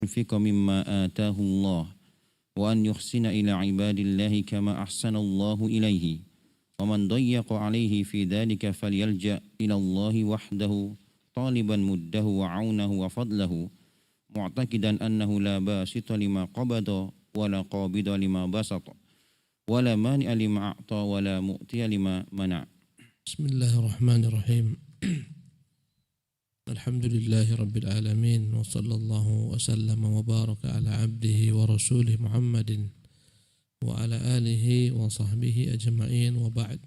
ينفق مما آتاه الله وأن يحسن إلى عباد الله كما أحسن الله إليه ومن ضيق عليه في ذلك فليلجأ إلى الله وحده طالبا مده وعونه وفضله معتقدا أنه لا باسط لما قبض ولا قابض لما بسط ولا مانع لما أعطى ولا مؤتي لما منع. بسم الله الرحمن الرحيم. الحمد لله رب العالمين وصلى الله وسلم وبارك على عبده ورسوله محمد وعلى آله وصحبه أجمعين وبعد.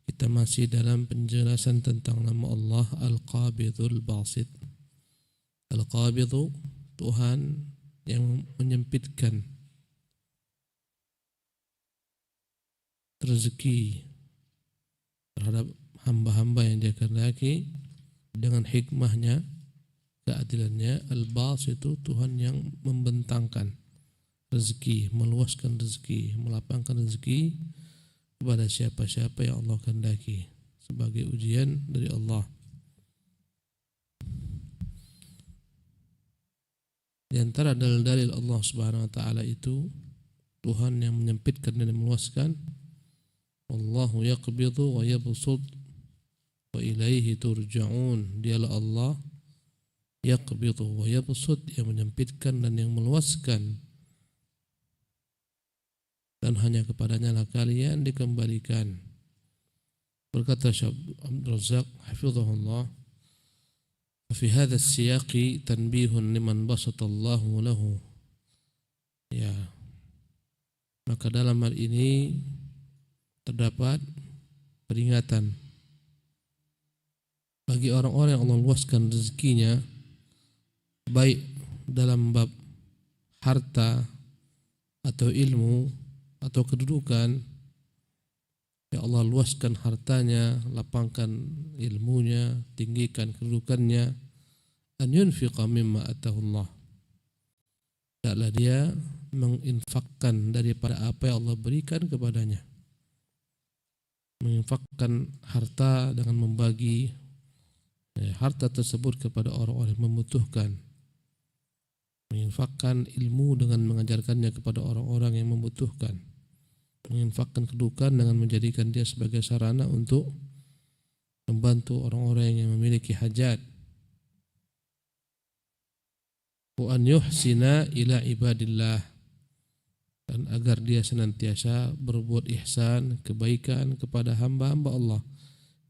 Kita masih dalam penjelasan tentang nama Allah Al-Qabidul Basit. Al-Qabidu, Tuhan yang menyempitkan rezeki terhadap hamba-hamba yang dia kehendaki dengan hikmahnya, keadilannya. Al-Bas itu Tuhan yang membentangkan rezeki, meluaskan rezeki, melapangkan rezeki kepada siapa-siapa yang Allah kehendaki sebagai ujian dari Allah. Di antara dalil-dalil Allah Subhanahu wa taala itu Tuhan yang menyempitkan dan meluaskan. Allahu yaqbidu wa yabsut wa ilaihi turja'un. Dialah Allah yaqbidu wa yabsut, yang menyempitkan dan yang meluaskan, dan hanya kepadanya lah kalian dikembalikan. Berkata Syekh Abdul Razak hafizahullah, fi hadha as-siyaqi tanbihun liman basatallahu lahu. Ya, maka dalam hal ini terdapat peringatan bagi orang-orang yang Allah luaskan rezekinya, baik dalam bab harta atau ilmu atau kedudukan. Ya Allah luaskan hartanya, lapangkan ilmunya, tinggikan kedudukannya. An yunfiqa mimma atahullah, hendaklah dia menginfakkan daripada apa yang Allah berikan kepadanya. Menginfakkan harta dengan membagi harta tersebut kepada orang-orang yang membutuhkan. Menginfakkan ilmu dengan mengajarkannya kepada orang-orang yang membutuhkan. Menginfakkan kedudukan dengan menjadikan dia sebagai sarana untuk membantu orang-orang yang memiliki hajat. Wa an yuhsina ila ibadillah, dan agar dia senantiasa berbuat ihsan, kebaikan kepada hamba-hamba Allah,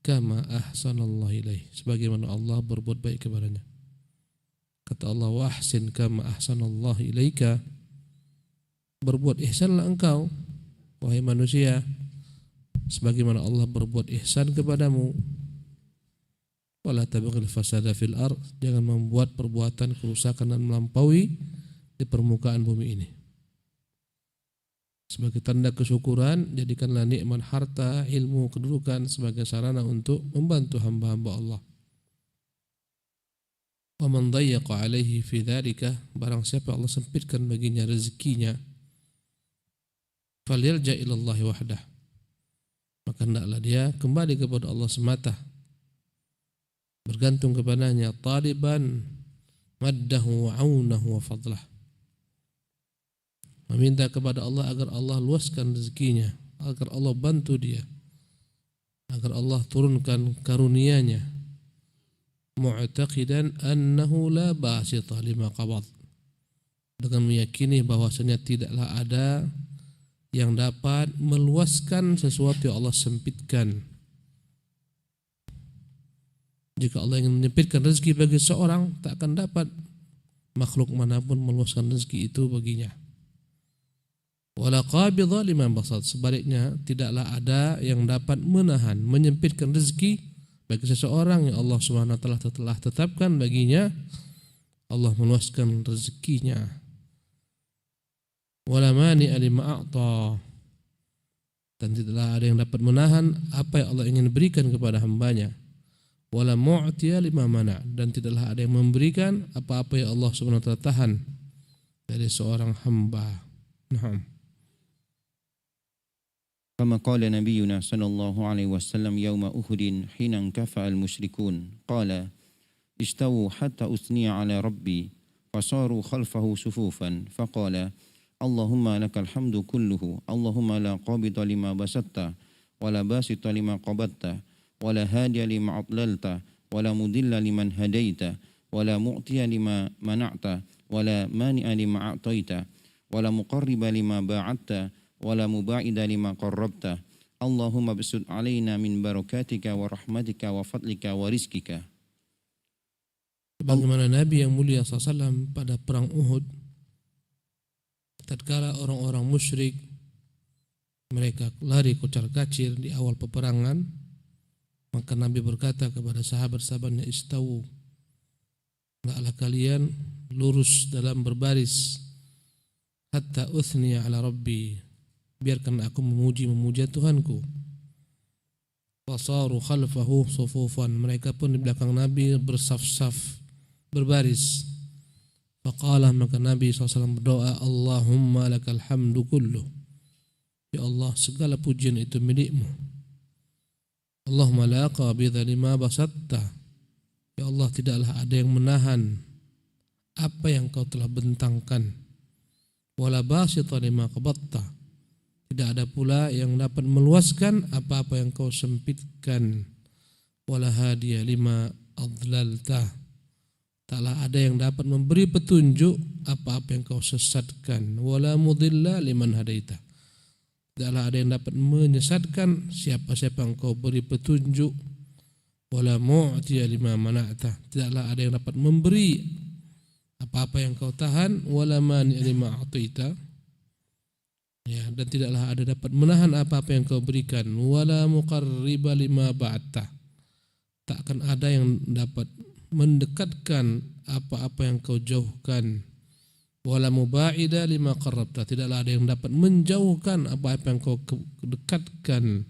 kama ahsanallahu ilaih, sebagaimana Allah berbuat baik kepadanya. Kata Allah, wa ahsin kama ahsanallahu ilaika, berbuat ihsanlah engkau wahai manusia sebagaimana Allah berbuat ihsan kepadamu. Wala tabghil fasada fil ard, jangan membuat perbuatan kerusakan dan melampaui di permukaan bumi ini. Sebagai tanda kesyukuran, jadikanlah nikmat harta, ilmu, kedudukan sebagai sarana untuk membantu hamba-hamba Allah. Wa man dayyaqa alaihi fi dzalika, barang siapa Allah sempitkan baginya rezekinya, falyalja ila Allah wahdah, maka hendaklah dia kembali kepada Allah semata, bergantung kepadanya, taliban maddahu wa aunahu wa fadlah, meminta kepada Allah agar Allah luaskan rezekinya, agar Allah bantu dia, agar Allah turunkan karunia-Nya. Mu'taqidan annahu la basita lima qabad, dengan meyakini bahwasanya tidaklah ada yang dapat meluaskan sesuatu yang Allah sempitkan. Jika Allah ingin menyempitkan rezeki bagi seorang, tak akan dapat makhluk manapun meluaskan rezeki itu baginya. Wala qabidha liman basat, sebaliknya tidaklah ada yang dapat menahan, menyempitkan rezeki bagi seseorang yang Allah Subhanahu wa taala telah tetapkan baginya. Allah meluaskan rezekinya. Wala mani'a lima a'ta, dan tidaklah ada yang dapat menahan apa yang Allah ingin berikan kepada hambanya. Wala mu'tiya lima mana', dan tidaklah ada yang memberikan apa-apa yang Allah Subhanahu wa taala tahan dari seorang hamba. Naam. كما قال نبينا صلى الله عليه وسلم يوم أحد حين انكفأ المشركون قال استووا حتى أثني على ربي فصاروا خلفه صفوفا فقال اللهم لك الحمد كله اللهم لا قابض لما بسطت ولا باسط لما قبضت ولا هادي لما أضللت ولا مضل لمن هديت ولا معطي لما منعت ولا مانع لما أعطيت ولا مقرب لما باعدت ولا مباعد لما قربت اللهم بسط علينا من بركاتك ورحمتك وفضلك ورزقك. Bagaimana Nabi yang mulia SAW pada perang Uhud, tatkala orang-orang musyrik mereka lari kocar-kacir di awal peperangan, maka Nabi berkata kepada sahabat-sahabatnya, istawu, hendaklah kalian lurus dalam berbaris, hatta uthniya ala rabbi, biarkan aku memuja Tuhanku. Fasaru khalfahu sufufan, mereka pun di belakang Nabi bersaf-saf berbaris. Faqala, maka Nabi SAW berdoa, Allahumma lakal hamdu kullu, ya Allah segala pujian itu milikmu. Allahumma la qabidha lima basatta, ya Allah tidaklah ada yang menahan apa yang kau telah bentangkan. Wala basita lima qabatta, tidak ada pula yang dapat meluaskan apa-apa yang kau sempitkan. Wala hadiya lima adlalta, taklah ada yang dapat memberi petunjuk apa-apa yang kau sesatkan. Wala mudilla liman hadaita, tidaklah ada yang dapat menyesatkan siapa-siapa yang kau beri petunjuk. Wala mu'tiya lima mana'ta, tidaklah ada yang dapat memberi apa-apa yang kau tahan. Wala mani lima a'taita, ya, dan tidaklah ada dapat menahan apa-apa yang kau berikan. Wala muqarriba lima ba'atta, takkan ada yang dapat mendekatkan apa-apa yang kau jauhkan. Wala muba'ida lima qarrabta, tidaklah ada yang dapat menjauhkan apa-apa yang kau dekatkan.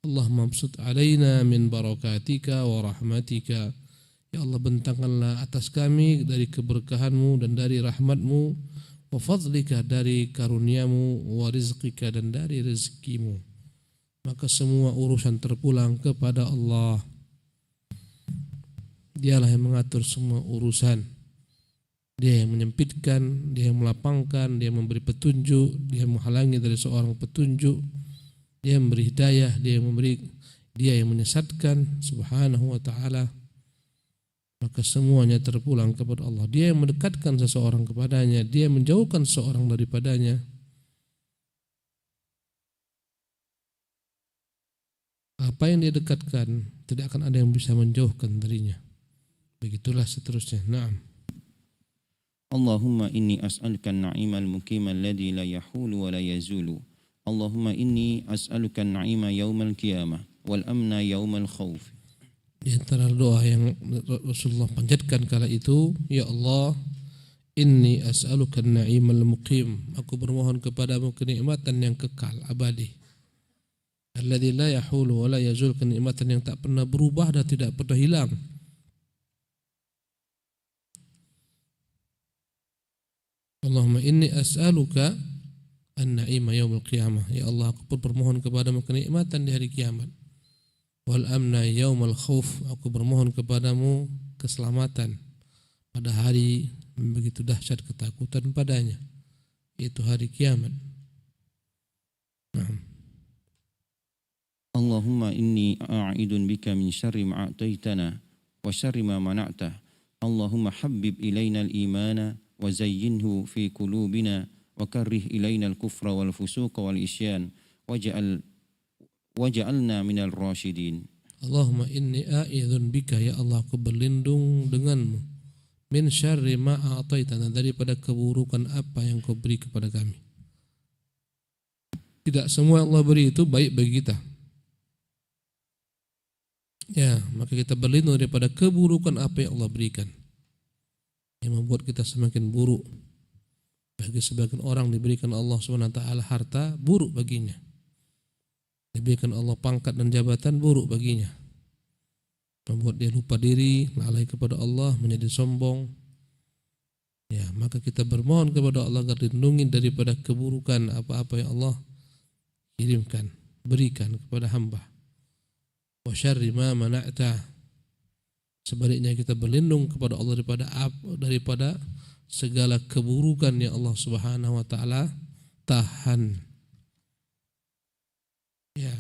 Allahumma absut alaina min barakatika wa rahmatika, ya Allah bentangkanlah atas kami dari keberkahanmu dan dari rahmatmu, wa fadlika dari karuniamu, wa rizqika dan dari rezekimu. Maka semua urusan terpulang kepada Allah. Dialah yang mengatur semua urusan. Dia yang menyempitkan, dia yang melapangkan, dia yang memberi petunjuk, dia yang menghalangi dari seorang petunjuk, dia yang memberi hidayah, dia yang menyesatkan, subhanahu wa ta'ala. Maka semuanya terpulang kepada Allah. Dia yang mendekatkan seseorang kepadanya, dia yang menjauhkan seseorang daripadanya. Apa yang dia dekatkan, tidak akan ada yang bisa menjauhkan darinya. Begitulah seterusnya. Naam. Allahumma inni as'aluka an-na'ima al-muqima alladhi la yahulu wa la yazulu. Allahumma inni as'aluka an-na'ima yawmal qiyamah wal amna yawmal khawf. Di antara doa yang Rasulullah panjatkan kala itu, ya Allah, inni as'aluka an-na'ima al-muqim, aku bermohon kepadamu kenikmatan yang kekal abadi. Alladhi la yahulu wa la yazul, kenikmatan yang tak pernah berubah dan tidak pernah hilang. Allahumma inni as'aluka an-na'ima yaumil qiyamah, ya Allah aku pun bermohon kepadamu kenikmatan di hari kiamat. Wal amna yaumal khauf, aku bermohon kepadamu keselamatan pada hari begitu dahsyat ketakutan padanya, yaitu hari kiamat. Nah. Allahumma inni a'idun bika min syarri ma a'taitana wa syarri ma mana'ta. Allahumma habbib ilaina al-imana wa zayyinhu fi qulubina wa karrih ilaina al-kufra wal fusuqa wal isyan waj'alna minal rasyidin. Allahumma inni a'idun bika, ya Allah aku berlindung denganmu, min syarri ma a'taitana, daripada keburukan apa yang kau beri kepada kami. Tidak semua yang Allah beri itu baik bagi kita. Ya, maka kita berlindung daripada keburukan apa yang Allah berikan, yang membuat kita semakin buruk. Bagi sebagian orang diberikan Allah SWT harta, buruk baginya. Diberikan Allah pangkat dan jabatan, buruk baginya. Membuat dia lupa diri, lalai kepada Allah, menjadi sombong. Ya, maka kita bermohon kepada Allah agar dilindungi daripada keburukan apa-apa yang Allah kirimkan, berikan kepada hamba. Wa syarri ma mana'ta, Sebaliknya kita berlindung kepada Allah daripada segala keburukan yang Allah Subhanahu wa taala tahan. Ya.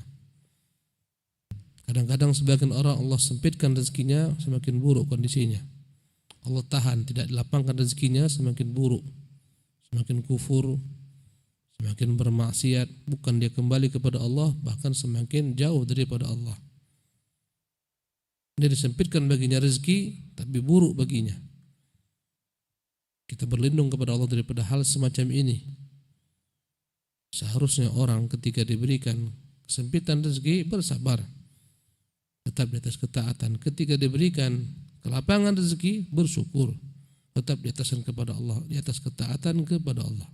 Kadang-kadang sebagian orang Allah sempitkan rezekinya, semakin buruk kondisinya. Allah tahan, tidak dilapangkan rezekinya, semakin buruk, semakin kufur, semakin bermaksiat, bukan dia kembali kepada Allah, bahkan semakin jauh daripada Allah. Dia disempitkan baginya rezeki, tapi buruk baginya. Kita berlindung kepada Allah daripada hal semacam ini. Seharusnya orang ketika diberikan kesempitan rezeki bersabar, tetap di atas ketaatan. Ketika diberikan kelapangan rezeki bersyukur, tetap di atasan kepada Allah, di atas ketaatan kepada Allah.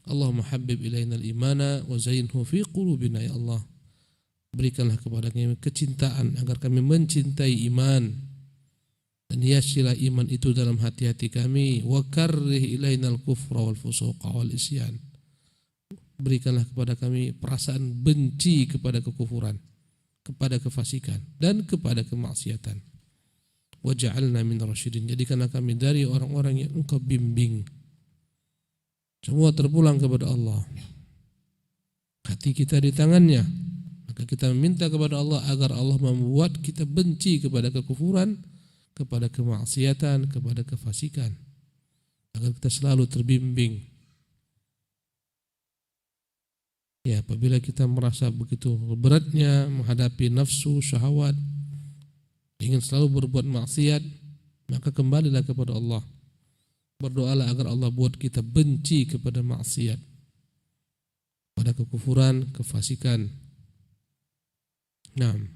Allahumma habbib ilaina al-imana wa zayyinhu fi qulubina, ya Allah. Berikanlah kepada kami kecintaan agar kami mencintai iman, dan hiasilah iman itu dalam hati-hati kami. Wa karrih ilaina al-kufra wal fusuqa wal isyan. Berikanlah kepada kami perasaan benci kepada kekufuran, kepada kefasikan, dan kepada kemaksiatan. Waj'alna min rasyidin. Jadikanlah kami dari orang-orang yang Engkau bimbing. Semua terpulang kepada Allah. Hati kita di tangannya. Maka kita meminta kepada Allah agar Allah membuat kita benci kepada kekufuran, kepada kemaksiatan, kepada kefasikan, agar kita selalu terbimbing. Ya, apabila kita merasa begitu beratnya menghadapi nafsu, syahwat, ingin selalu berbuat maksiat, maka kembalilah kepada Allah. Berdoalah agar Allah buat kita benci kepada maksiat, pada kekufuran, kefasikan. Naam.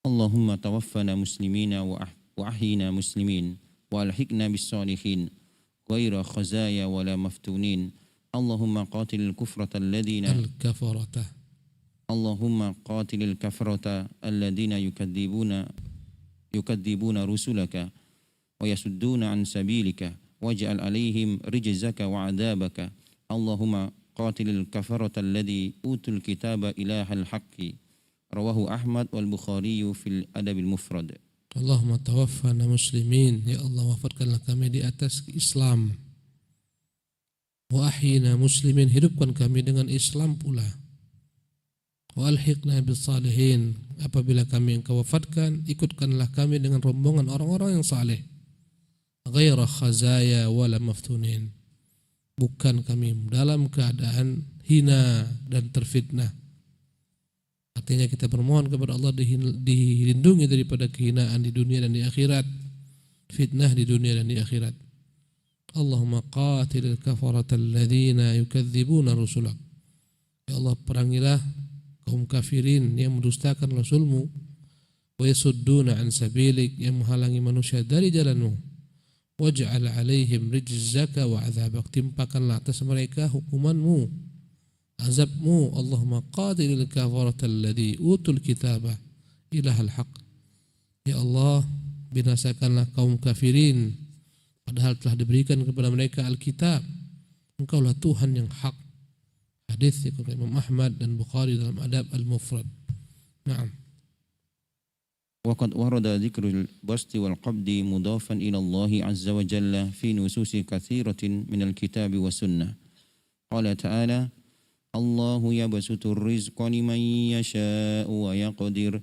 Allahumma tawaffana muslimina wa ahyina muslimin wa alhiqna bis salihin ghaira khazaya wala maftunin. Allahumma qatilil kufrata alladhina Al-kafarata. Allahumma qatilil kafarata alladhina yukadzibuna rusulaka wa yasudduna an sabilika waj'al alaihim rijzaka wa adabaka. Allahumma qatilil kafarata alladhi utul kitaba ilahal haqqi. Rawahu Ahmad wal Bukhari fil Adabil Mufrad. Allahumma tawaffana muslimin, ya Allah wafatkanlah kami di atas Islam. Wa ahyina muslimin, hidupkan kami dengan Islam pula. Wa alhiqna bis salihin, apabila kami Engkau wafatkan, ikutkanlah kami dengan rombongan orang-orang yang saleh. Ghaira khazaya wala maftunin, bukan kami dalam keadaan hina dan terfitnah. Artinya kita bermohon kepada Allah dilindungi daripada kehinaan di dunia dan di akhirat, fitnah di dunia dan di akhirat. Allahumma qatilil kafarata alladhina yukadzibuna rusulak. Ya Allah, perangilah kaum kafirin yang mendustakan Rasulmu, wa yasudduna an sabilik, yang menghalangi manusia dari jalanmu. Waj'al alaihim rijzaka wa azabak, timpakanlah atas mereka hukumanmu, azabmu. Allahumma qatilil kafarata alladhi utul kitaba ilahal haq. Ya Allah, binasakanlah kaum kafirin, padahal telah diberikan kepada mereka Alkitab. Engkaulah Tuhan yang hak. Hadis dikutip Imam Ahmad dan Bukhari dalam Adab Al-Mufrad. Naam. وقد ورد ذكر البسط والقبض مضافا إلى الله عز وجل في نصوص كثيرة من الكتاب والسنة. قال تعالى: الله يبسط الرزق لمن يشاء ويقدر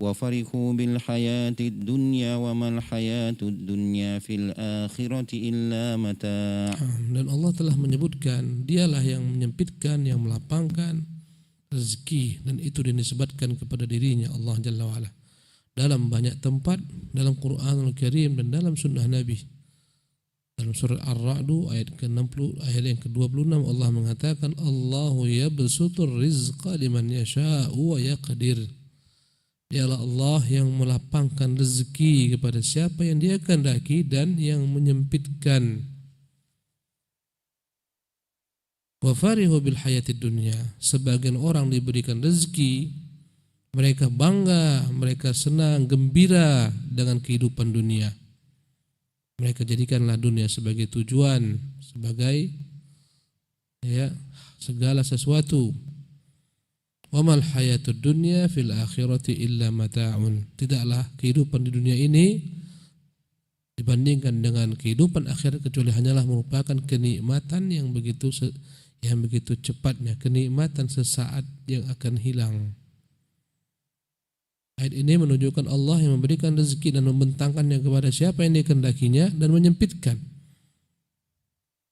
وفرحوا بالحياة الدنيا وما الحياة الدنيا في الآخرة إلا متاع. Dan Allah telah menyebutkan, dialah yang menyempitkan, yang melapangkan rezeki, dan itu dinisbatkan kepada dirinya Allah Jalla wa'ala dalam banyak tempat dalam Quranul Karim dan dalam sunnah Nabi. Dalam surah Ar-Ra'd ayat ke-60, ayat yang ke-26, Allah mengatakan, Allahu yabsutur rizqa liman yasha'u wa yaqdir. Dialah Allah yang melapangkan rezeki kepada siapa yang Dia kehendaki dan yang menyempitkan. Wa farihu bil hayatid dunya, sebagian orang diberikan rezeki, mereka bangga, mereka senang, gembira dengan kehidupan dunia. Mereka jadikanlah dunia sebagai tujuan, sebagai segala sesuatu. Wa mal hayatud dunya fil akhirati illa mata'un. Tidaklah kehidupan di dunia ini dibandingkan dengan kehidupan akhirat kecuali hanyalah merupakan kenikmatan yang begitu cepatnya, kenikmatan sesaat yang akan hilang. Ayat ini menunjukkan Allah yang memberikan rezeki dan membentangkannya kepada siapa yang dikehendakinya dan menyempitkan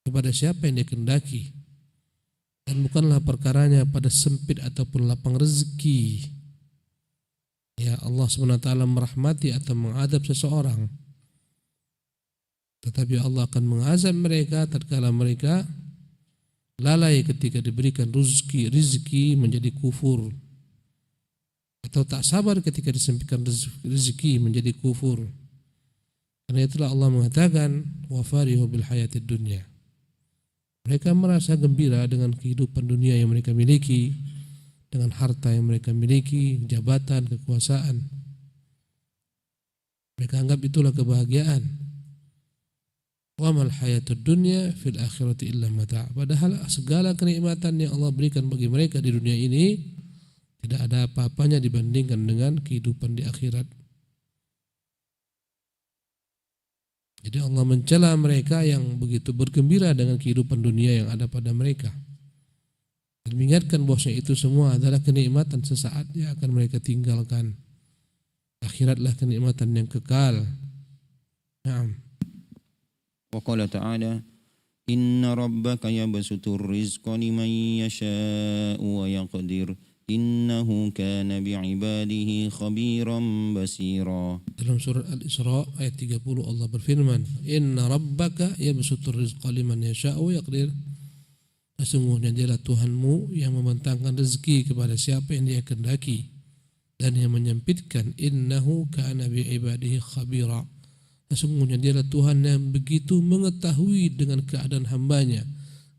kepada siapa yang dikehendaki. Dan bukanlah perkaranya pada sempit ataupun lapang rezeki. Ya, Allah SWT merahmati atau mengadab seseorang, tetapi Allah akan mengazab mereka tatkala mereka lalai ketika diberikan rezeki menjadi kufur, atau tak sabar ketika disempitkan rezeki menjadi kufur. Karena itulah Allah mengatakan wa farihu bil hayatid dunya. Mereka merasa gembira dengan kehidupan dunia yang mereka miliki, dengan harta yang mereka miliki, jabatan, kekuasaan. Mereka anggap itulah kebahagiaan. Wa mal hayatud dunya fil akhirati illa mata'. Padahal segala kenikmatan yang Allah berikan bagi mereka di dunia ini tidak ada apa-apanya dibandingkan dengan kehidupan di akhirat. Jadi Allah mencela mereka yang begitu bergembira dengan kehidupan dunia yang ada pada mereka, dan mengingatkan bahwasanya itu semua adalah kenikmatan sesaat yang akan mereka tinggalkan. Akhiratlah kenikmatan yang kekal. Naam. وقال تعالى إن ربك يبسط الرزق لمن يشاء ويقدر إنه كان بعباده خبيرا بصيرا. Dalam surat Al-Isra ayat 30 Allah berfirman, Inna rabbaka yabsutur rizqa liman yasha'u yaqdir. Sesungguhnya dialah Tuhanmu yang membentangkan rezeki kepada siapa yang Dia kehendaki dan yang menyempitkan. Innahu kana bi'ibadihi khabira. Sesungguhnya dialah Tuhan yang begitu mengetahui dengan keadaan hambanya,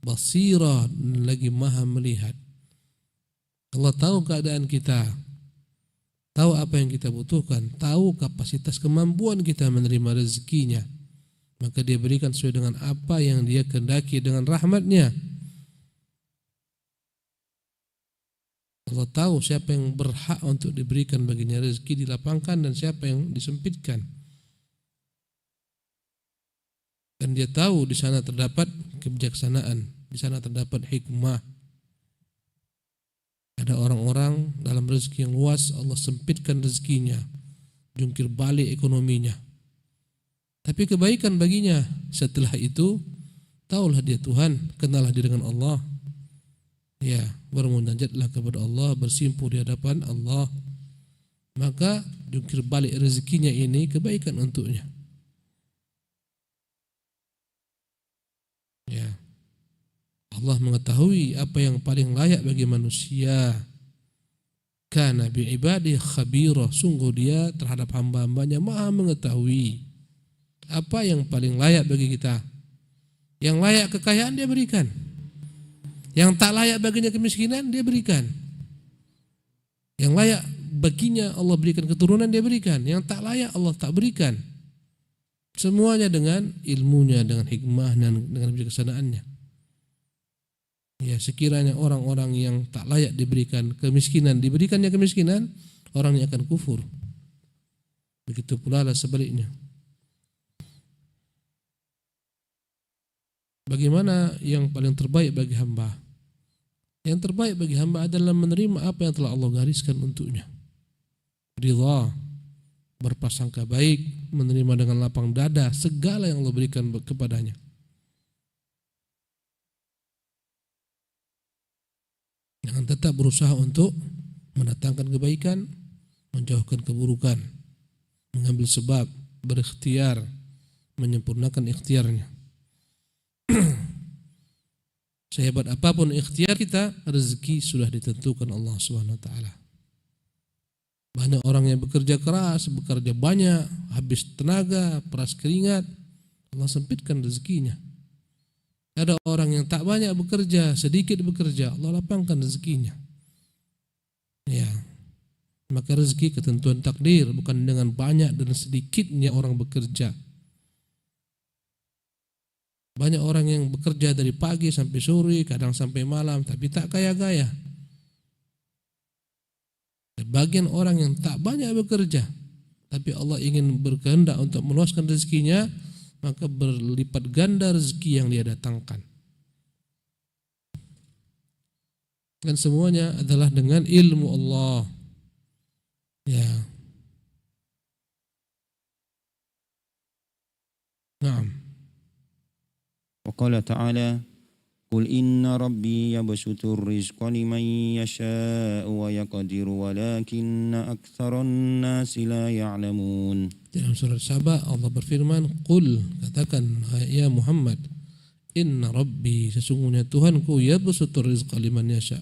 basira, dan lagi maha melihat. Allah tahu keadaan kita, tahu apa yang kita butuhkan, tahu kapasitas kemampuan kita menerima rezekinya. Maka Dia berikan sesuai dengan apa yang Dia kehendaki dengan rahmat-Nya. Allah tahu siapa yang berhak untuk diberikan baginya rezeki dilapangkan dan siapa yang disempitkan. Dan Dia tahu di sana terdapat kebijaksanaan, di sana terdapat hikmah. Ada orang-orang dalam rezeki yang luas Allah sempitkan rezekinya, jungkir balik ekonominya. Tapi kebaikan baginya. Setelah itu, taulah dia Tuhan, kenalah dia dengan Allah. Ya, bermunajatlah kepada Allah, bersimpuh di hadapan Allah. Maka jungkir balik rezekinya ini kebaikan untuknya. Ya, Allah mengetahui apa yang paling layak bagi manusia. Kana bi'ibadi khabira. Sungguh Dia terhadap hamba-hambanya maha mengetahui apa yang paling layak bagi kita. Yang layak kekayaan Dia berikan, yang tak layak baginya kemiskinan Dia berikan, yang layak baginya Allah berikan keturunan Dia berikan, yang tak layak Allah tak berikan. Semuanya dengan ilmunya, dengan hikmah dan dengan bijaksanaannya. Ya, sekiranya orang-orang yang tak layak diberikan kemiskinan diberikannya kemiskinan, orangnya akan kufur. Begitu pula lah sebaliknya. Bagaimana yang paling terbaik bagi hamba? Yang terbaik bagi hamba adalah menerima apa yang telah Allah gariskan untuknya. Ridha, berprasangka baik, menerima dengan lapang dada segala yang Allah berikan kepadanya. Dengan tetap berusaha untuk mendatangkan kebaikan, menjauhkan keburukan, mengambil sebab, berikhtiar, menyempurnakan ikhtiarnya. Sehebat apapun ikhtiar kita, rezeki sudah ditentukan Allah SWT. Banyak orang yang bekerja keras, bekerja banyak, habis tenaga, peras keringat, Allah sempitkan rezekinya. Ada orang yang tak banyak bekerja, sedikit bekerja, Allah lapangkan rezekinya. Ya, maka rezeki ketentuan takdir, bukan dengan banyak dan sedikitnya orang bekerja. Banyak orang yang bekerja dari pagi sampai sore, kadang sampai malam, tapi tak kaya-kaya. Sebagian orang yang tak banyak bekerja, tapi Allah ingin berkehendak untuk meluaskan rezekinya, maka berlipat ganda rezeki yang dia datangkan. Dan semuanya adalah dengan ilmu Allah. Ya. Naam. وقال تعالى قل إن ربي يبسط الرزق لمن يشاء ويقدر ولكن أكثر الناس لا يعلمون. Dalam surat Saba Allah berfirman, "Qul," katakan ya Muhammad, "Inna Rabbi," sesungguhnya Tuhanku, "yabsutur rizqa liman yasha."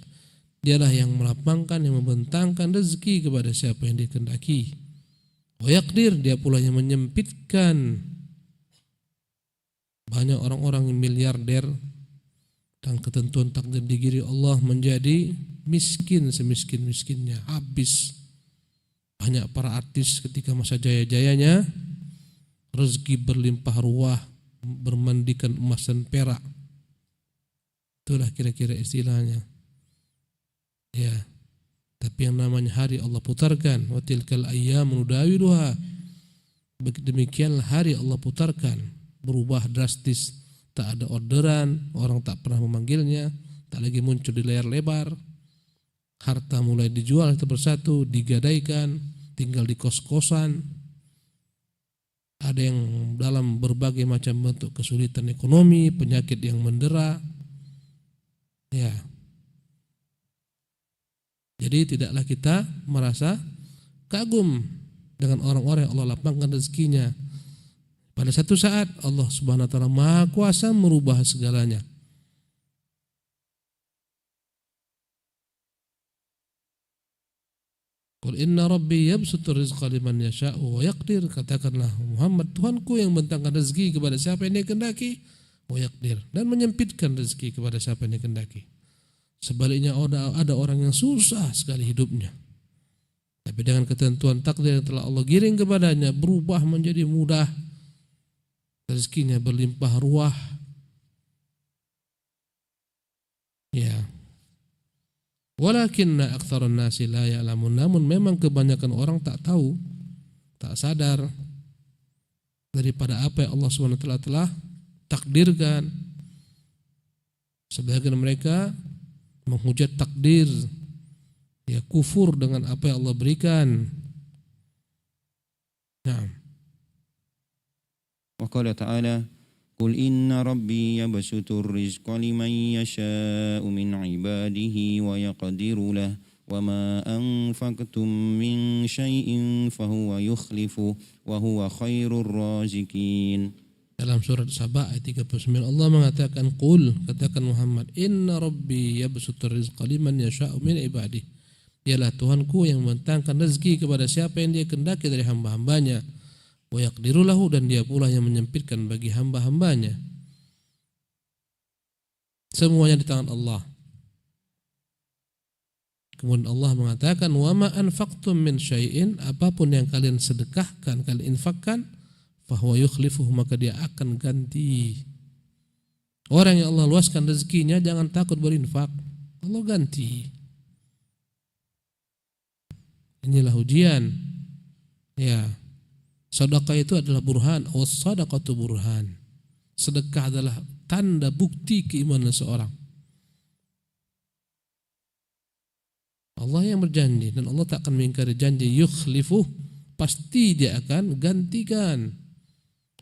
Dialah yang melapangkan, yang membentangkan rezeki kepada siapa yang dikehendaki. Wa yaqdir, dia pula yang menyempitkan. Banyak orang-orang yang miliarder dan ketentuan takdir diri Allah menjadi miskin semiskin-miskinnya, habis. Banyak para artis ketika masa jaya-jayanya rezeki berlimpah ruah, bermandikan emas dan perak. Itulah kira-kira istilahnya. Ya. Tapi yang namanya hari Allah putarkan, wa tilkal ayyamu nudawiluha. Demikianlah hari Allah putarkan, berubah drastis. Tak ada orderan, orang tak pernah memanggilnya, tak lagi muncul di layar lebar. Harta mulai dijual satu persatu, digadaikan, tinggal di kos-kosan. Ada yang dalam berbagai macam bentuk kesulitan ekonomi, penyakit yang mendera. Ya. Jadi tidaklah kita merasa kagum dengan orang-orang yang Allah lapangkan rezekinya. Pada satu saat Allah Subhanahu wa taala Maha Kuasa merubah segalanya. Qul inna rabbi yabsutur rizqa liman yasha'u wa yaqdir, katakanlah Muhammad, Tuhanku yang membentangkan rezeki kepada siapa yang dia kehendaki, wa yaqdir, dan menyempitkan rezeki kepada siapa yang dia kehendaki. Sebaliknya ada orang yang susah sekali hidupnya, tapi dengan ketentuan takdir yang telah Allah giring kepadanya, berubah menjadi mudah. Rezekinya berlimpah ruah. Ya. Walakinna aktsarun nasi la ya'lamun, namun memang kebanyakan orang tak tahu, tak sadar daripada apa yang Allah SWT telah takdirkan. Sebagian mereka menghujat takdir, ya, kufur dengan apa yang Allah berikan. Nah. وقال تعالى قل إن ربي يبسط الرزق لمن يشاء من عباده ويقدر له وما أنفقتم من شيء فهو يخلفه وهو خير الرازقين. Dalam surat Saba ayat 39 Allah mengatakan, "Qul," katakan Muhammad, "Inna Rabbi yabsutur rizqa liman yasha'u min ibadihi." Dialah Tuhanku yang membentangkan rezeki kepada siapa yang dia kehendaki dari hamba-hambanya. Wa yaqdiru lahu, dan dia pula yang menyempitkan bagi hamba-hambanya. Semuanya di tangan Allah. Kemudian Allah mengatakan, "Wa ma anfaqtum min syai'in," apapun yang kalian sedekahkan, kalian infakkan, fahuwa yukhlifuhu, maka dia akan ganti. Orang yang Allah luaskan rezekinya jangan takut berinfak, Allah ganti. Inilah ujian. Ya. Sedekah itu adalah burhan, was-sadaqatu burhan. Sedekah adalah tanda bukti keimanan seorang. Allah yang berjanji, dan Allah tak akan mengingkari janji. Yukhlifuh, pasti dia akan gantikan.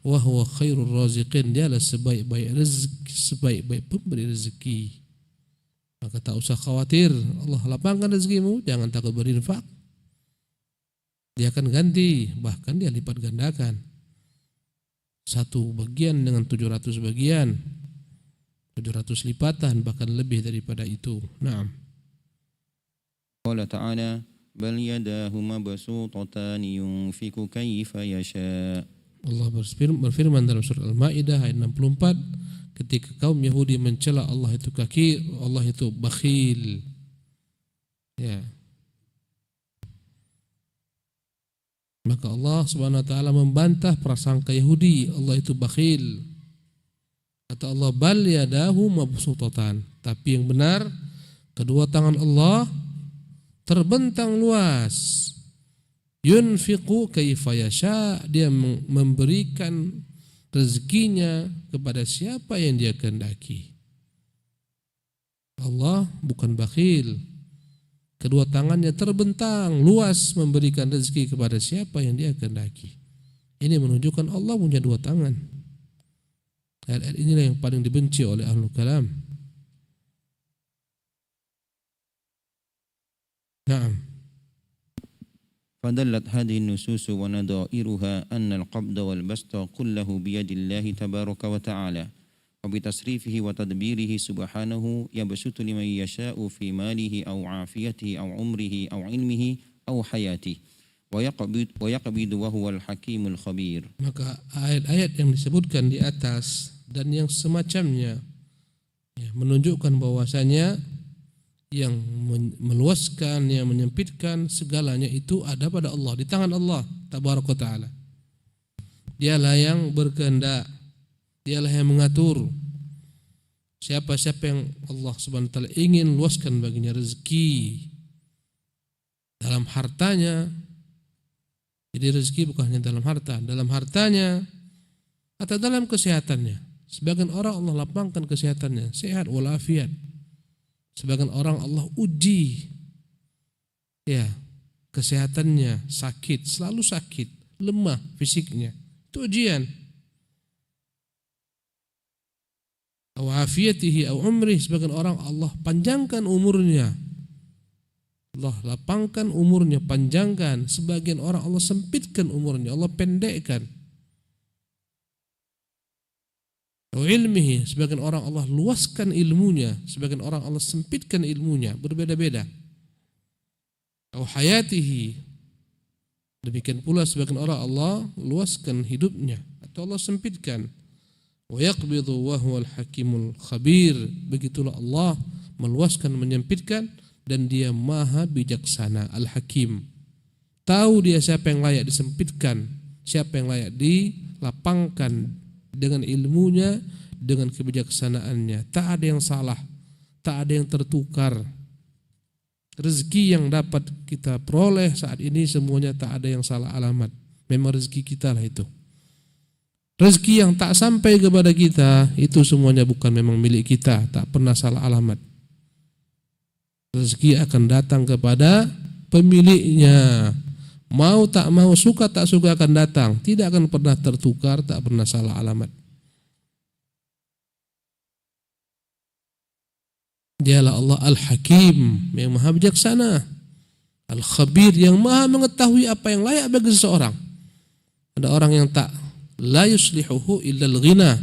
Wa huwa khairur raziqin, dialah sebaik-baik rezeki, sebaik-baik pemberi rezeki. Maka tak usah khawatir, Allah lapangkan rezekimu, jangan takut berinfak. Dia akan ganti, bahkan dia lipat gandakan. Satu bagian dengan 700 bagian, 700 lipatan, bahkan lebih daripada itu. Naam. Qala ta'ala bal yadahu mabsuutatan yunfiqu kaifa yasha. Allah berfirman dalam surah Al-Maidah ayat 64, ketika kaum Yahudi mencela Allah itu kaki, Allah itu bakhil. Ya. Maka Allah Subhanahu wa taala membantah prasangka Yahudi, Allah itu bakhil. Kata Allah, bal yadahu mabsuutatan, tapi yang benar kedua tangan Allah terbentang luas. Yunfiqu kaifa yasha, dia memberikan rezekinya kepada siapa yang dia kehendaki. Allah bukan bakhil. Kedua tangannya terbentang luas memberikan rezeki kepada siapa yang dia kehendaki. Ini menunjukkan Allah punya dua tangan. Ayat-ayat inilah yang paling dibenci oleh Ahlul Kalam. Naam. فدلت هذه النصوص ونظائرها أن القبض والبسط كله بيد الله تبارك وتعالى وبتصريفه وتدبيره سبحانه يبسط لمن يشاء في ماله أو عافيته أو عمره أو علمه أو حياته ويقبض وهو الحكيم الخبير. Maka ayat-ayat yang disebutkan di atas dan yang semacamnya menunjukkan bahwasanya yang meluaskan, yang menyempitkan, segalanya itu ada pada Allah, di tangan Allah tabaraka taala. Dialah yang berkehendak, dialah yang mengatur. Siapa-siapa yang Allah Subhanahu wa taala ingin luaskan baginya rezeki dalam hartanya. Jadi rezeki bukan hanya dalam harta, dalam hartanya atau dalam kesehatannya. Sebagian orang Allah lapangkan kesehatannya, sehat walafiat. Sebagian orang Allah uji kesehatannya, sakit, selalu sakit, lemah fisiknya. Itu ujian. Aw afiyatihi aw umrih, sebagian orang Allah panjangkan umurnya. Allah lapangkan umurnya, panjangkan. Sebagian orang Allah sempitkan umurnya, Allah pendekkan. Ilmihi, sebagian orang Allah luaskan ilmunya, sebagian orang Allah sempitkan ilmunya, berbeda-beda. Hayatihi, demikian pula sebagian orang Allah luaskan hidupnya atau Allah sempitkan. Wa yaqbidu wa huwal hakimul khabir, begitulah Allah meluaskan, menyempitkan, dan dia maha bijaksana, al-hakim. Tahu dia siapa yang layak disempitkan, siapa yang layak dilapangkan dengan ilmunya, dengan kebijaksanaannya. Tak ada yang salah, tak ada yang tertukar. Rezeki yang dapat kita peroleh saat ini semuanya tak ada yang salah alamat. Memang rezeki kita lah itu. Rezeki yang tak sampai kepada kita itu semuanya bukan memang milik kita, tak pernah salah alamat. Rezeki akan datang kepada pemiliknya. Mau tak mau, suka tak suka akan datang. Tidak akan pernah tertukar, tak pernah salah alamat. Dialah Allah Al-Hakim, yang maha bijaksana, Al-Khabir, yang maha mengetahui apa yang layak bagi seseorang. Ada orang yang tak, la yuslihuhu illal ghina,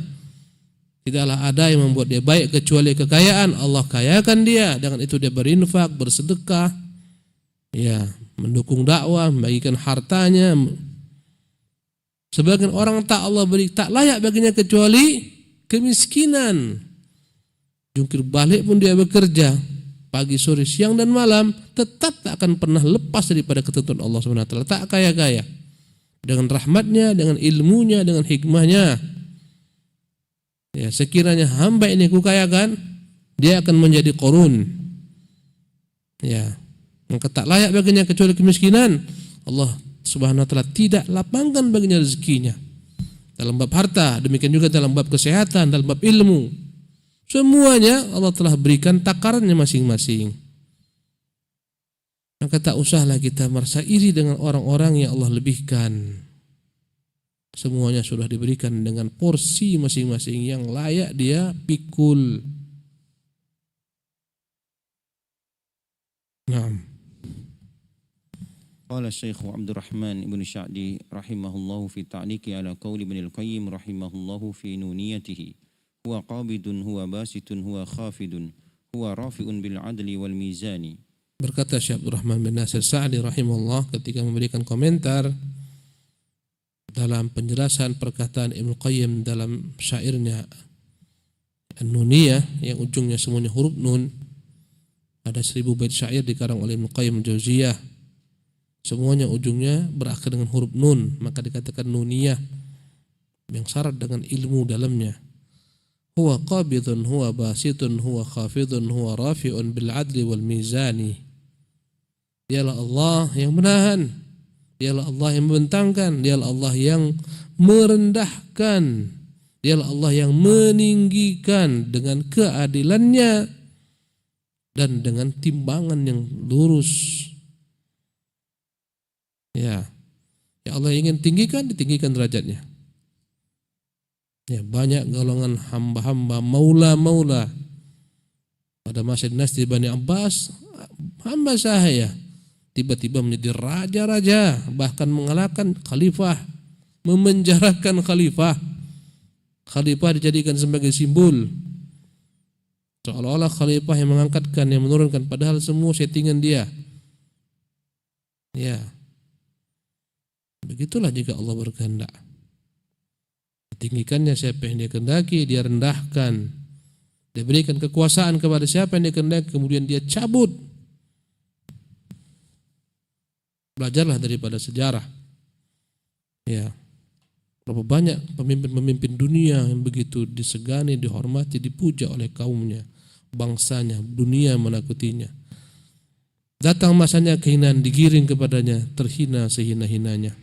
tidaklah ada yang membuat dia baik kecuali kekayaan. Allah kayakan dia, dengan itu dia berinfak, bersedekah, mendukung dakwah, membagikan hartanya. Sebagian orang tak Allah beri, tak layak baginya kecuali kemiskinan. Jungkir balik pun dia bekerja pagi, sore, siang dan malam, tetap tak akan pernah lepas daripada ketentuan Allah Subhanahu wa taala. Tak kaya-kaya. Dengan rahmatnya, dengan ilmunya, dengan hikmahnya. Sekiranya hamba ini kukayakan, dia akan menjadi korun. Maka tak layak baginya kecuali kemiskinan. Allah Subhanahu wa taala tidak lapangkan baginya rezekinya. Dalam bab harta, demikian juga dalam bab kesehatan, dalam bab ilmu. Semuanya Allah telah berikan takarannya masing-masing. Maka tak usahlah kita merasa iri dengan orang-orang yang Allah lebihkan. Semuanya sudah diberikan dengan porsi masing-masing yang layak dia pikul. Naam. Qala Syekh Abdul Rahman ibn Sya'di rahimahullahu fi ta'liqi ala qawli Ibn al-Qayyim rahimahullahu fi nuniyatihi. Huwa qabidun, huwa basitun, huwa khafidun, huwa rafi'un bil adli wal mizani. Berkata Syekh Abdul Rahman bin Nasir Sa'di rahimahullah ketika memberikan komentar dalam penjelasan perkataan Ibnu Qayyim dalam syairnya An-Nuniyah yang ujungnya semuanya huruf nun. Ada 1000 bait syair dikarang oleh Ibnu Qayyim Jauziyah. Semuanya ujungnya berakhir dengan huruf nun, maka dikatakan nuniyah yang syarat dengan ilmu dalamnya. Huwa qabidun, huwa basitun, huwa khafidun, huwa rafi'un bil adli wal mizani. Dialah Allah yang menahan, dialah Allah yang membentangkan, dialah Allah yang merendahkan, dialah Allah yang meninggikan dengan keadilannya dan dengan timbangan yang lurus. Ya, ya Allah ingin tinggikan, ditinggikan derajatnya. Ya, banyak golongan hamba-hamba maula-maula pada masa dinasti Bani Abbas, hamba sahaya tiba-tiba menjadi raja-raja, bahkan mengalahkan khalifah, memenjarakan khalifah. Khalifah dijadikan sebagai simbol, seolah-olah khalifah yang mengangkatkan, yang menurunkan, padahal semua settingan dia. Ya, begitulah jika Allah berkehendak. Tinggikannya siapa yang dia kehendaki, dia rendahkan. Dia berikan kekuasaan kepada siapa yang dia kehendaki, kemudian dia cabut. Belajarlah daripada sejarah. Ya, berapa banyak pemimpin-pemimpin dunia yang begitu disegani, dihormati, dipuja oleh kaumnya, bangsanya, dunia menakutinya. Datang masanya kehinaan, digiring kepadanya, terhina sehina-hinanya.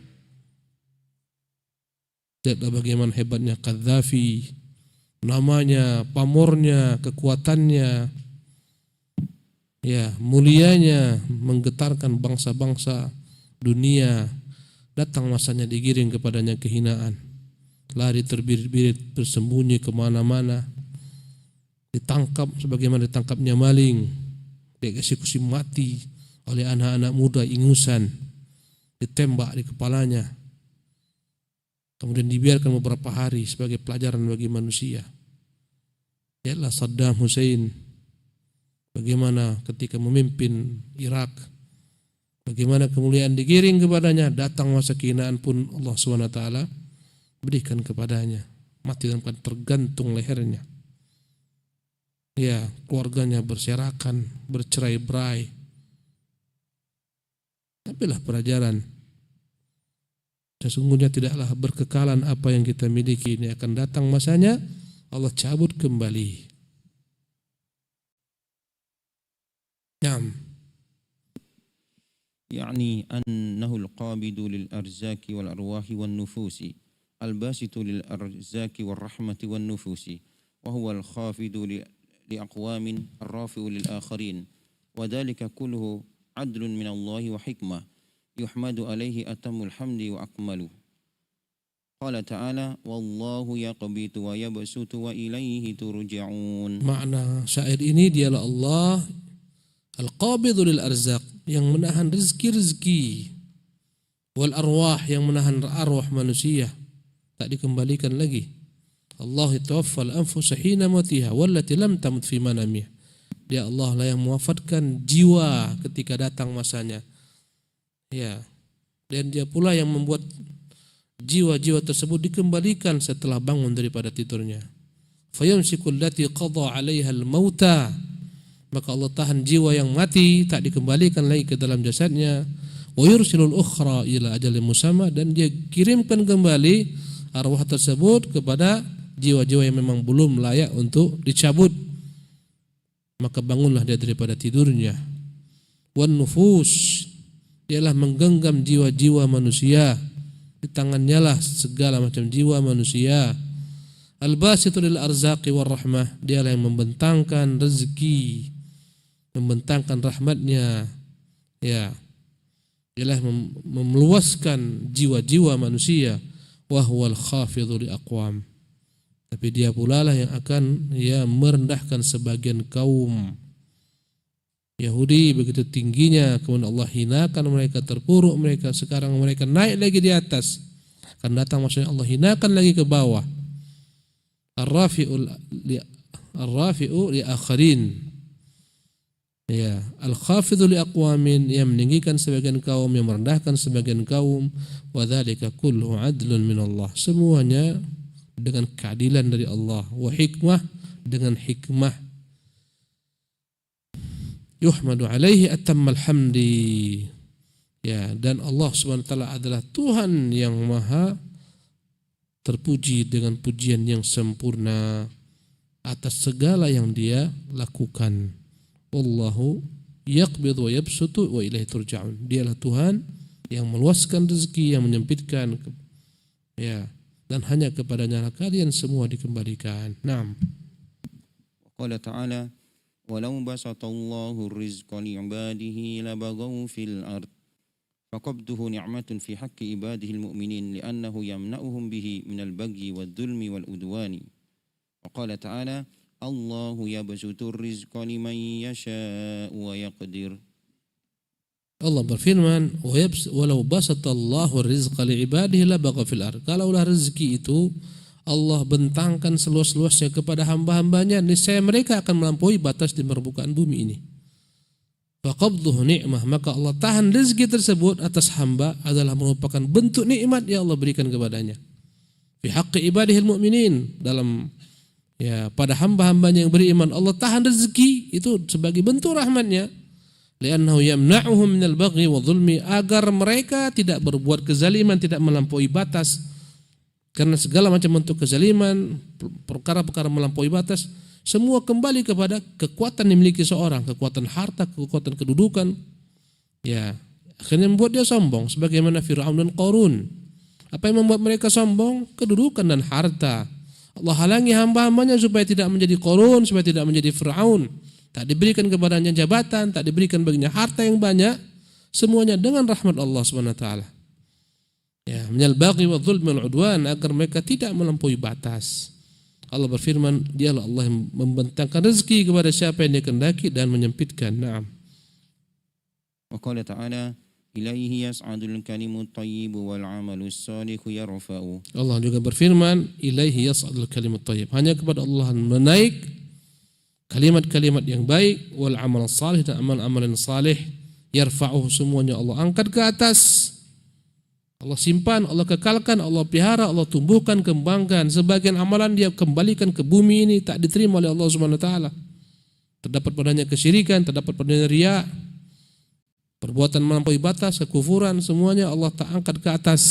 Lihatlah bagaimana hebatnya Qaddafi, namanya, pamornya, kekuatannya, ya, mulianya menggetarkan bangsa-bangsa dunia. Datang masanya digiring kepadanya kehinaan, lari terbirit-birit, bersembunyi kemana-mana, ditangkap sebagaimana ditangkapnya maling, dieksekusi mati oleh anak-anak muda ingusan, ditembak di kepalanya. Kemudian dibiarkan beberapa hari sebagai pelajaran bagi manusia. Lihatlah Saddam Hussein, bagaimana ketika memimpin Irak, bagaimana kemuliaan digiring kepadanya. Datang masa kehinaan pun Allah SWT berikan kepadanya, mati dalam keadaan tergantung lehernya. Ya, keluarganya berserakan, bercerai-berai. Ambillah pelajaran. Sesungguhnya tidaklah berkekalan apa yang kita miliki, ini akan datang masanya Allah cabut kembali. Naam. يعني أنه القابض للأرزاق والأرواح والنفوس الباسط للأرزاق والرحمة والنفوس وهو الخافض لأقوام الرافع للآخرين وذلك كله عدل من الله وحكمة يحمد عليه أتم الحمد وأكمله. قال تعالى والله يقبض ويبسط وإليه ترجعون. Makna syair ini dialah Allah al-qabidhu lil arzaq, yang menahan rezeki-rezeki, wal arwah, yang menahan arwah manusia, tak dikembalikan lagi. Allah tawaffal anfusa hina mautiha wallati lam tamut fi manamiha. Dia Allah lah yang mewafatkan jiwa ketika datang masanya. Ya, dan dia pula yang membuat jiwa-jiwa tersebut dikembalikan setelah bangun daripada tidurnya. Fayamsikul lati qada 'alaiha al-mauta, maka Allah tahan jiwa yang mati, tak dikembalikan lagi ke dalam jasadnya. Wa yursilul ukhra ila ajalin musamma, dan dia kirimkan kembali arwah tersebut kepada jiwa-jiwa yang memang belum layak untuk dicabut. Maka bangunlah dia daripada tidurnya. Wan nufus, dialah menggenggam jiwa-jiwa manusia, di tangannya lah segala macam jiwa manusia. Al-basitu lil arzaqi war rahmah, dialah yang membentangkan rezeki, membentangkan rahmatnya. Ya, dialah meluaskan jiwa-jiwa manusia. Wa huwal khafidhu li aqwam, tapi dia pula lah yang akan merendahkan sebagian kaum. Yahudi begitu tingginya, kemudian Allah hinakan mereka, terpuruk mereka. Sekarang mereka naik lagi di atas, akan datang maksudnya Allah hinakan lagi ke bawah. Ar-rafi'u li akharin, ya, al-khafidhu li aqwamin, yang meninggikan sebagian kaum, yang merendahkan sebagian kaum. Wa dzalika kullu adlun min Allah, semuanya dengan keadilan dari Allah. Wa hikmah, dengan hikmah. Yuhmadu alaihi atammal hamdi, ya, dan Allah SWT adalah Tuhan yang maha terpuji dengan pujian yang sempurna atas segala yang dia lakukan. Wallahu yaqbid wa yabsutu wa ilaihi turja'un. Dialah Tuhan yang meluaskan rezeki, yang menyempitkan, ya, dan hanya kepadanya kalian semua dikembalikan. Naam. Qala ta'ala walau basatallahu rizqa li'ibadihi labaghaw fil ard faqabduhu ni'matun fi haqqi ibadihi al-mu'minin li'annahu yamna'uhum bihi minal bagyi wad-dhulmi wal-udwani. Wa qala ta'ala Allahu yabsutur rizqa liman yasha'u wa yaqdir. Allah berfirman, walau basatallahu rizqa li'ibadihi labaghaw fil ard. Kalaulah rezeki itu Allah bentangkan seluas-luasnya kepada hamba-hambanya, niscaya mereka akan melampaui batas di permukaan bumi ini. Faqabduhu ni'mah, maka Allah tahan rezeki tersebut atas hamba adalah merupakan bentuk nikmat yang Allah berikan kepadanya. Fi haqqi ibadihil mu'minin, dalam, ya, pada hamba-hambanya yang beriman, Allah tahan rezeki itu sebagai bentuk rahmatnya. Li'annahu yamna'uhum minal baghi wa dhulmi, agar mereka tidak berbuat kezaliman, tidak melampaui batas. Karena segala macam bentuk kezaliman, perkara-perkara melampaui batas, semua kembali kepada kekuatan yang dimiliki seorang, kekuatan harta, kekuatan kedudukan. Ya, akhirnya membuat dia sombong sebagaimana Fir'aun dan Qarun. Apa yang membuat mereka sombong? Kedudukan dan harta. Allah halangi hamba-hambanya supaya tidak menjadi Qarun, supaya tidak menjadi Fir'aun. Tak diberikan kepadanya jabatan, tak diberikan baginya harta yang banyak, semuanya dengan rahmat Allah Subhanahu wa taala. Ya, minal baghi wa dhulmi wal udwan, agar mereka tidak melampaui batas. Allah berfirman, dialah Allah yang membentangkan rezeki kepada siapa yang Dia kehendaki dan menyempitkan. Naam. Wa qala ta'ala ilaihi yas'adul kalimut thayyibu wal 'amalus shalihu yarfa'u. Allah juga berfirman, ilaihi yas'adul kalimut thayyib. Hanya kepada Allah menaik kalimat-kalimat yang baik, wal 'amal salih, dan amal-amalan salih, yarfa'u, semuanya Allah angkat ke atas. Allah simpan, Allah kekalkan, Allah pelihara, Allah tumbuhkan, kembangkan. Sebagian amalan Dia kembalikan ke bumi ini, tak diterima oleh Allah Subhanahu wa taala. Terdapat padanya kesyirikan, terdapat padanya riya, perbuatan melampaui batas, kekufuran, semuanya Allah tak angkat ke atas.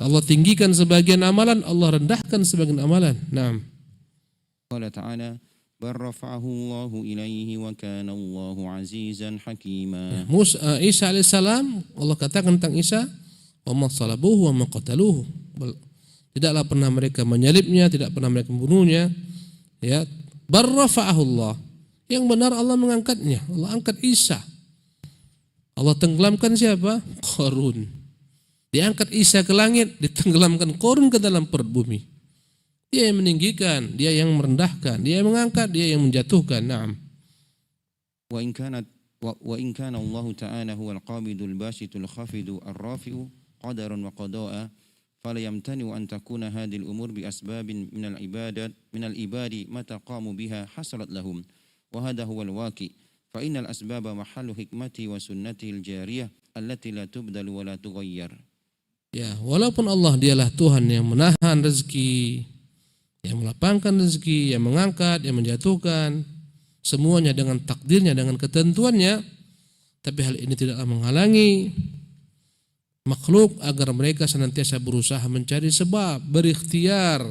Allah tinggikan sebagian amalan, Allah rendahkan sebagian amalan. Naam. Qala ta'ala bal rafa'ahu Allahu ilaihi wa kana Allahu azizan hakima. Isa alaihissalam, Allah katakan tentang Isa, wa ma salabuhu wa ma qataluhu. Tidaklah pernah mereka menyalibnya, tidak pernah mereka membunuhnya. Ya, bal rafa'ahu Allah. Yang benar Allah mengangkatnya. Allah angkat Isa. Allah tenggelamkan siapa? Qarun. Diangkat Isa ke langit, ditenggelamkan Qarun ke dalam perut bumi. Dia yang meninggikan, Dia yang merendahkan, Dia yang mengangkat, Dia yang menjatuhkan. Naam. Wa in kana Allah ta'ala huwal qabidul basitul khafidu ar-rafi'u qadaran wa qada'a fala yamtani an takuna hadhihi al-umur bi asbabin min al-ibadi mata qamu biha hasalat lahum wa hadha huwa al-waqi fa innal asbaba mahallu hikmati wa sunnati al-jariyah allati la tubdalu wa la tughayyar. Ya, walaupun Allah dialah Tuhan yang menahan rezeki, yang melapangkan rezeki, yang mengangkat, yang menjatuhkan, semuanya dengan takdirnya, dengan ketentuannya, tapi hal ini tidaklah menghalangi makhluk agar mereka senantiasa berusaha mencari sebab, berikhtiar,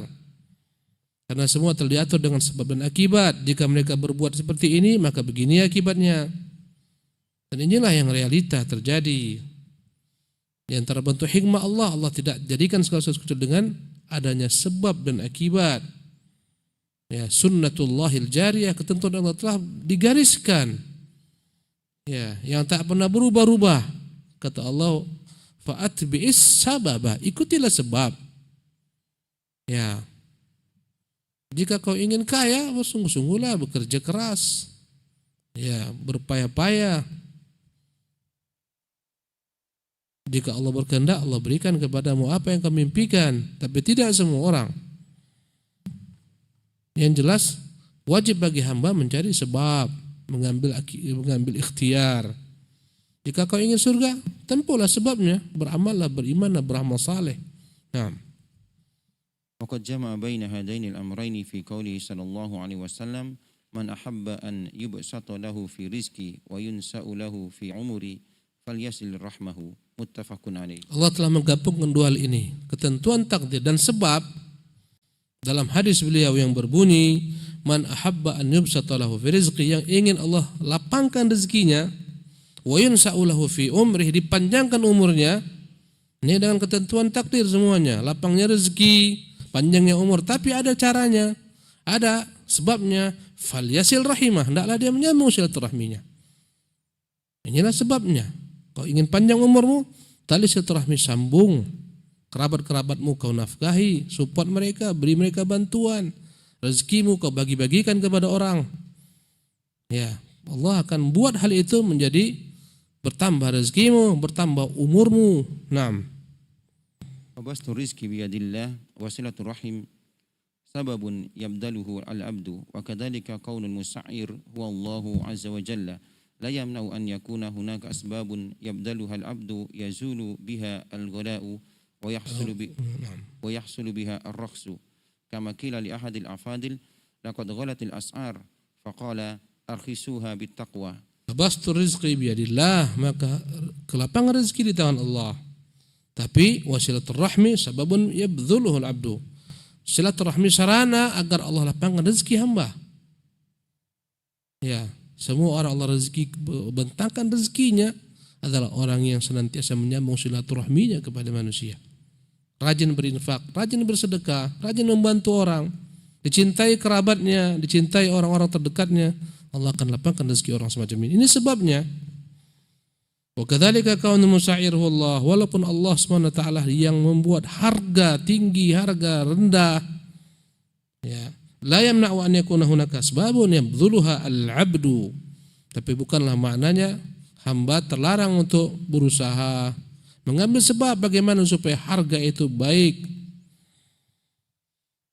karena semua telah diatur dengan sebab dan akibat. Jika mereka berbuat seperti ini, maka begini akibatnya. Dan inilah yang realita terjadi. Di antara bentuk hikmah Allah, Allah tidak jadikan segala sesuatu dengan adanya sebab dan akibat. Ya, sunnatullahil jariyah, ketentuan Allah telah digariskan. Ya, yang tak pernah berubah-ubah. Kata Allah, fa'atbi'is sababa, ikutilah sebab. Ya. Jika kau ingin kaya, sungguh-sungguhlah bekerja keras. Ya, berpayah-payah. Jika Allah berkehendak, Allah berikan kepadamu apa yang kau mimpikan, tapi tidak semua orang. Yang jelas, wajib bagi hamba mencari sebab, mengambil ikhtiar. Jika kau ingin surga, tempuhlah sebabnya, beramallah, berimanlah, beramal saleh. Nah. Waqad jama'a baina hadaini al-amrayni fi qawlihi sallallahu alaihi wasallam man ahabba an yubsata lahu fi rizqi wa yunsa'u lahu fi umri falyasil rahmahu. Muttafaqun alaih. Allah telah menggabungkan dua hal ini, ketentuan takdir dan sebab, dalam hadis beliau yang berbunyi, man ahabba an yubsata lahu fi rizqi, yang ingin Allah lapangkan rezekinya, wa yunsa'u lahu fi umrih, dipanjangkan umurnya. Ini dengan ketentuan takdir semuanya, lapangnya rezeki, panjangnya umur, tapi ada caranya, ada sebabnya. Falyasil rahimah, hendaklah dia menyambung silaturahminya. Inilah sebabnya. Kau ingin panjang umurmu, tali silaturahmi sambung. Kerabat-kerabatmu kau nafkahi, support mereka, beri mereka bantuan. Rezekimu kau bagi-bagikan kepada orang. Ya, Allah akan buat hal itu menjadi bertambah rezekimu, bertambah umurmu. Naam. Wabastu rizki biyadillah wa silatul rahim sababun yabdaluhu al-abdu wa kadhalika kaunul musa'ir huwa Allahu azza wa jalla la yamna'u an yakuna hunaka asbabun yabdaluha al-abdu yazulu biha al-ghala'u wa yahsulu biha ar-rakhsu kama qila li ahadil afadil laqad ghalatil as'ar faqala arkhisuha bittaqwa. Wabastu rizqi biyadillah, maka kelapangan rezeki di tangan Allah. Tapi wasilatul rahmi sababun yabdhuluhu al-abdu. Silaturahmi sarana agar Allah lapangkan rezeki hamba. Ya, semua orang Allah rezeki bentangkan rezekinya adalah orang yang senantiasa menyambung silaturahminya kepada manusia. Rajin berinfak, rajin bersedekah, rajin membantu orang, dicintai kerabatnya, dicintai orang-orang terdekatnya, Allah akan lapangkan rezeki orang semacam ini. Ini sebabnya. Wa kadzalika kaunul musa'ir Allah, walaupun Allah SWT yang membuat harga tinggi, harga rendah, ya, la yamna'u an yakuna hunaka asbabun yabdhuluha al-'abdu, tapi bukanlah maknanya hamba terlarang untuk berusaha mengambil sebab bagaimana supaya harga itu baik,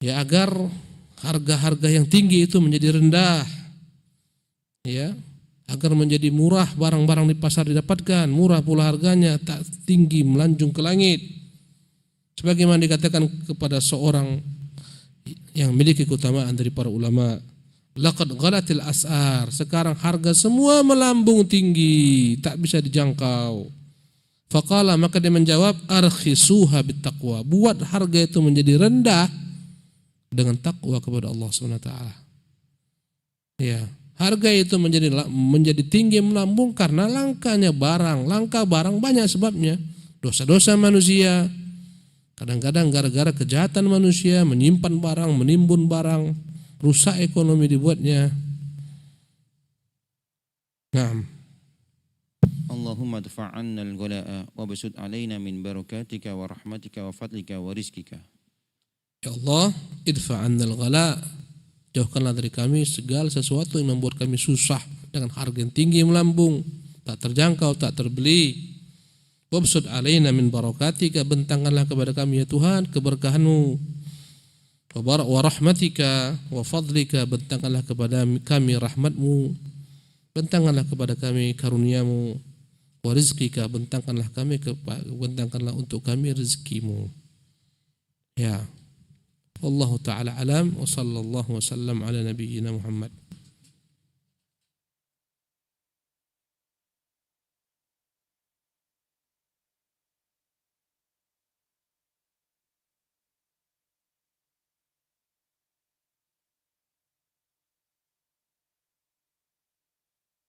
ya, agar harga-harga yang tinggi itu menjadi rendah, ya, agar menjadi murah, barang-barang di pasar didapatkan, murah pula harganya, tak tinggi melanjung ke langit. Sebagaimana dikatakan kepada seorang yang memiliki keutamaan dari para ulama, laqad ghalatil as'ar, sekarang harga semua melambung tinggi, tak bisa dijangkau. Faqala, maka dia menjawab, arkhisuha bittaqwa, buat harga itu menjadi rendah dengan takwa kepada Allah SWT. Ya, harga itu menjadi tinggi melambung karena langkanya barang. Langka barang banyak sebabnya. Dosa-dosa manusia. Kadang-kadang gara-gara kejahatan manusia, menyimpan barang, menimbun barang, rusak ekonomi dibuatnya. Naam. Allahumma dfa'anna al-ghala'a wa basud alaina min barakatika wa rahmatika wa fadlika wa rizkika. Ya Allah, idfa'anna al-ghala', jauhkanlah dari kami segala sesuatu yang membuat kami susah dengan harga yang tinggi melambung, tak terjangkau, tak terbeli. Wabsud alaina min barakatika, bentangkanlah kepada kami ya Tuhan keberkahan-Mu. Wa rahmatika wa fadlika, bentangkanlah kepada kami rahmat-Mu. Bentangkanlah kepada kami karunia-Mu. Wa rizqika, bentangkanlah untuk kami rezeki-Mu. Ya. Wallahu ta'ala alam wa sallallahu wa sallam ala nabiyyina Muhammad.